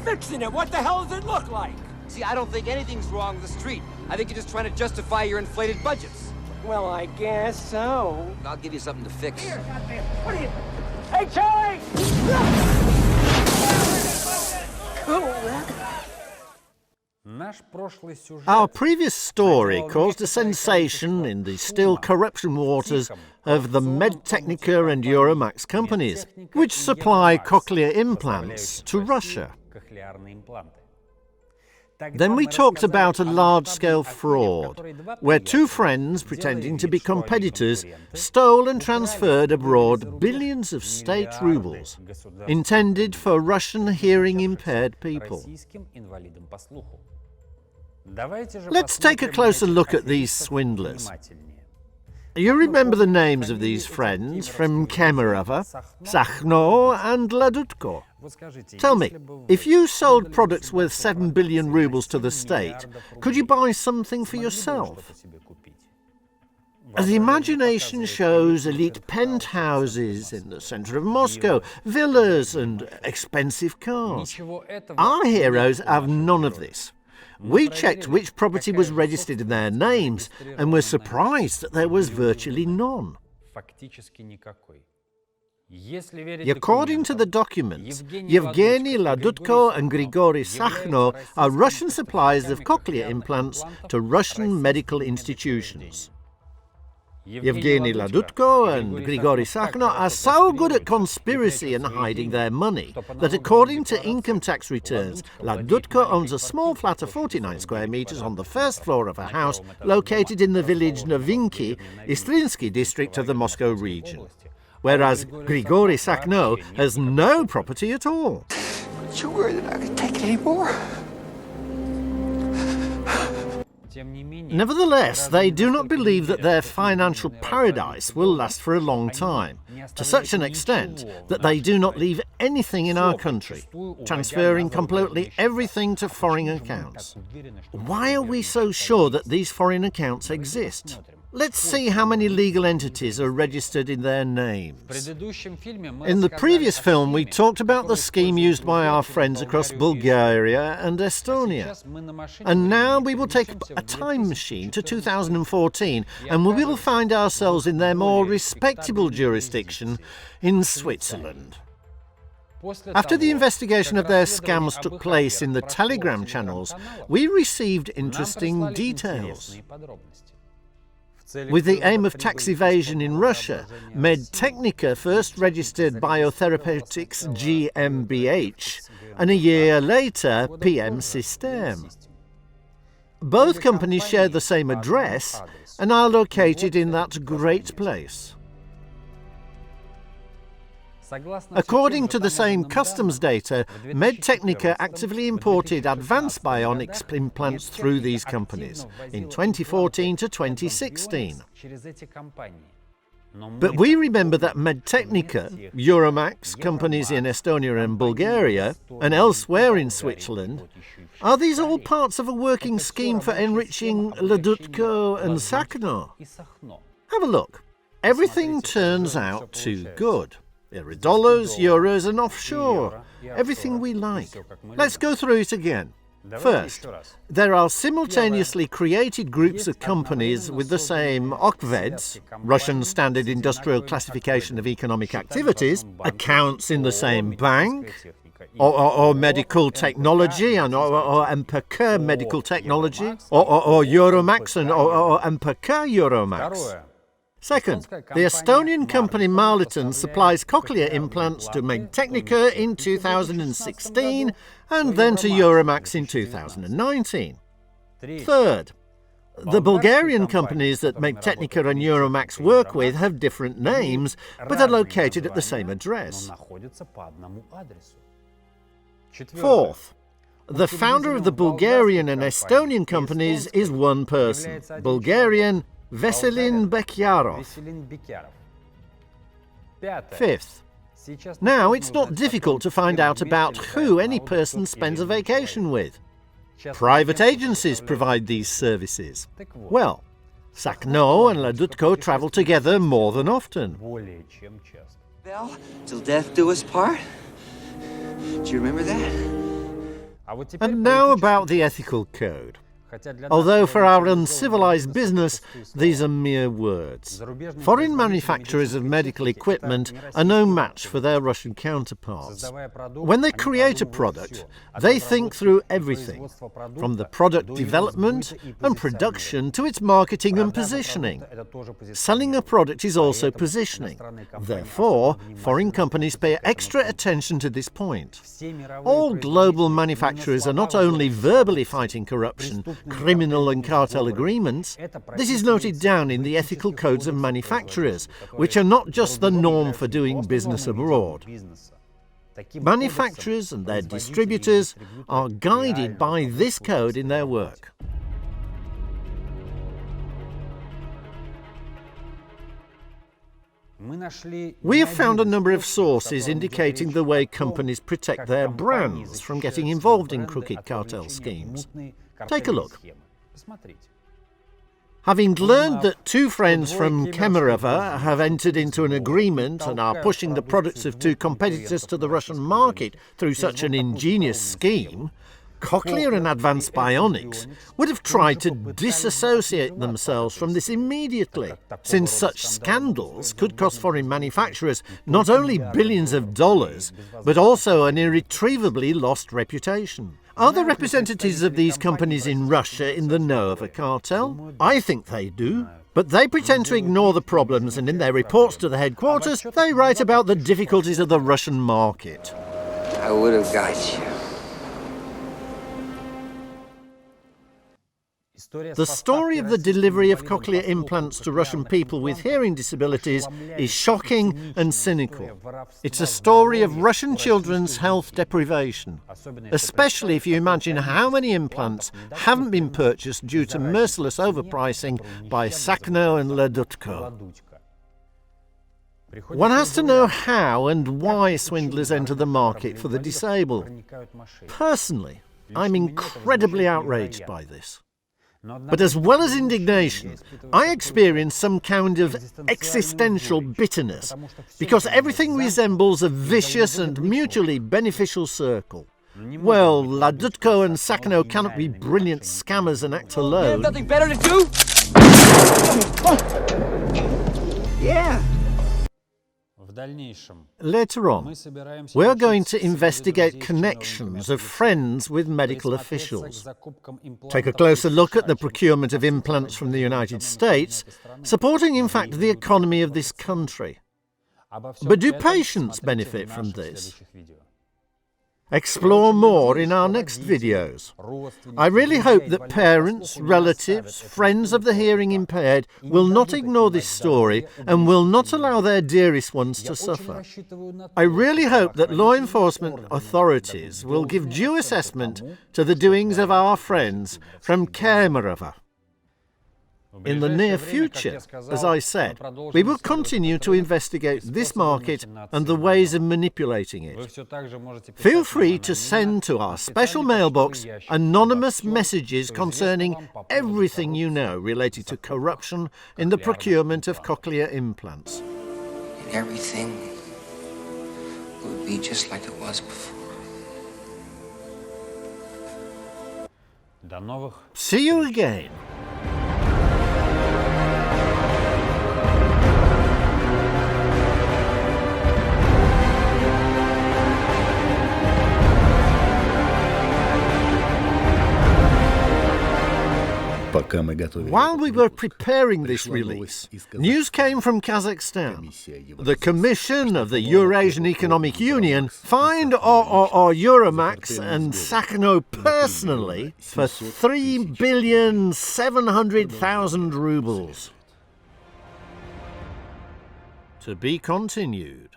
fixing it. What the hell does it look like? See, I don't think anything's wrong with the street. I think you're just trying to justify your inflated budgets. Well, I guess so. I'll give you something to fix. Here, goddamn. What are you... Hey, Charlie! Our previous story caused a sensation in the still corruption waters of the Medtechnica and Euromax companies, which supply cochlear implants to Russia. Then we talked about a large-scale fraud, where two friends, pretending to be competitors, stole and transferred abroad billions of state rubles, intended for Russian hearing-impaired people. Let's take a closer look at these swindlers. You remember the names of these friends from Kemerovo, Sakhno and Ladutko. Tell me, if you sold products worth 7 billion rubles to the state, could you buy something for yourself? The imagination shows elite penthouses in the centre of Moscow, villas and expensive cars. Our heroes have none of this. We checked which property was registered in their names and were surprised that there was virtually none. According to the documents, Yevgeny Ladutko and Grigory Sakhno are Russian suppliers of cochlear implants to Russian medical institutions. Yevgeny Ladutko and Grigory Sakhno are so good at conspiracy and hiding their money that, according to income tax returns, Ladutko owns a small flat of 49 square meters on the first floor of a house located in the village Novinky, Istrinsky district of the Moscow region, whereas Grigory Sakhno has no property at all. Aren't you worried that I can take it anymore? Nevertheless, they do not believe that their financial paradise will last for a long time, to such an extent that they do not leave anything in our country, transferring completely everything to foreign accounts. Why are we so sure that these foreign accounts exist? Let's see how many legal entities are registered in their names. In the previous film, we talked about the scheme used by our friends across Bulgaria and Estonia. And now we will take a time machine to 2014, and we will find ourselves in their more respectable jurisdiction in Switzerland. After the investigation of their scams took place in the Telegram channels, we received interesting details. With the aim of tax evasion in Russia, Medtechnica first registered Biotherapeutics GmbH, and a year later PM System. Both companies share the same address and are located in that great place. According to the same customs data, Medtechnica actively imported advancedbionics implants through these companies in 2014 to 2016. But we remember that Medtechnica, Euromax, companies in Estonia and Bulgaria, and elsewhere in Switzerland, are these all parts of a working scheme for enriching Ladutko and Sakhno? Have a look. Everything turns out too good. There are dollars, euros and offshore. Everything we like. Let's go through it again. First, there are simultaneously created groups of companies with the same OKVEDs, Russian Standard Industrial Classification of Economic Activities, accounts in the same bank, or medical technology, and or MPK medical technology, or Euromax and or MPK Euromax. Second, the Estonian company Marliton supplies cochlear implants to Medtechnica in 2016 and then to Euromax in 2019. Third, the Bulgarian companies that Medtechnica and Euromax work with have different names but are located at the same address. Fourth, the founder of the Bulgarian and Estonian companies is one person, Bulgarian Veselin Bekyarov. Fifth, now it's not difficult to find out about who any person spends a vacation with. Private agencies provide these services. Well, Sakhno and Ladutko travel together more than often. Well, till death do us part. Do you remember that? And now about the ethical code. Although for our uncivilized business, these are mere words. Foreign manufacturers of medical equipment are no match for their Russian counterparts. When they create a product, they think through everything, from the product development and production to its marketing and positioning. Selling a product is also positioning. Therefore, foreign companies pay extra attention to this point. All global manufacturers are not only verbally fighting corruption, criminal and cartel agreements. This is noted down in the ethical codes of manufacturers, which are not just the norm for doing business abroad. Manufacturers and their distributors are guided by this code in their work. We have found a number of sources indicating the way companies protect their brands from getting involved in crooked cartel schemes. Take a look. Having learned that two friends from Kemerovo have entered into an agreement and are pushing the products of two competitors to the Russian market through such an ingenious scheme, Cochlear and Advanced Bionics would have tried to disassociate themselves from this immediately, since such scandals could cost foreign manufacturers not only billions of dollars, but also an irretrievably lost reputation. Are the representatives of these companies in Russia in the know of a cartel? I think they do. But they pretend to ignore the problems, and in their reports to the headquarters, they write about the difficulties of the Russian market. I would have got you. The story of the delivery of cochlear implants to Russian people with hearing disabilities is shocking and cynical. It's a story of Russian children's health deprivation, especially if you imagine how many implants haven't been purchased due to merciless overpricing by Sakhno and Ladutko. One has to know how and why swindlers enter the market for the disabled. Personally, I'm incredibly outraged by this. But as well as indignation, I experience some kind of existential bitterness, because everything resembles a vicious and mutually beneficial circle. Well, Ladutko and Sakhno cannot be brilliant scammers and act alone. You have nothing better to do? Yeah. Later on, we are going to investigate connections of friends with medical officials, take a closer look at the procurement of implants from the United States, supporting in fact the economy of this country. But do patients benefit from this? Explore more in our next videos. I really hope that parents, relatives, friends of the hearing impaired will not ignore this story and will not allow their dearest ones to suffer. I really hope that law enforcement authorities will give due assessment to the doings of our friends from Kemerovo. In the near future, as I said, we will continue to investigate this market and the ways of manipulating it. Feel free to send to our special mailbox anonymous messages concerning everything you know related to corruption in the procurement of cochlear implants. And everything would be just like it was before. See you again. While we were preparing this release, news came from Kazakhstan. The Commission of the Eurasian Economic Union fined OOO Euromax and Sakhno personally for 3,700,000 rubles. To be continued.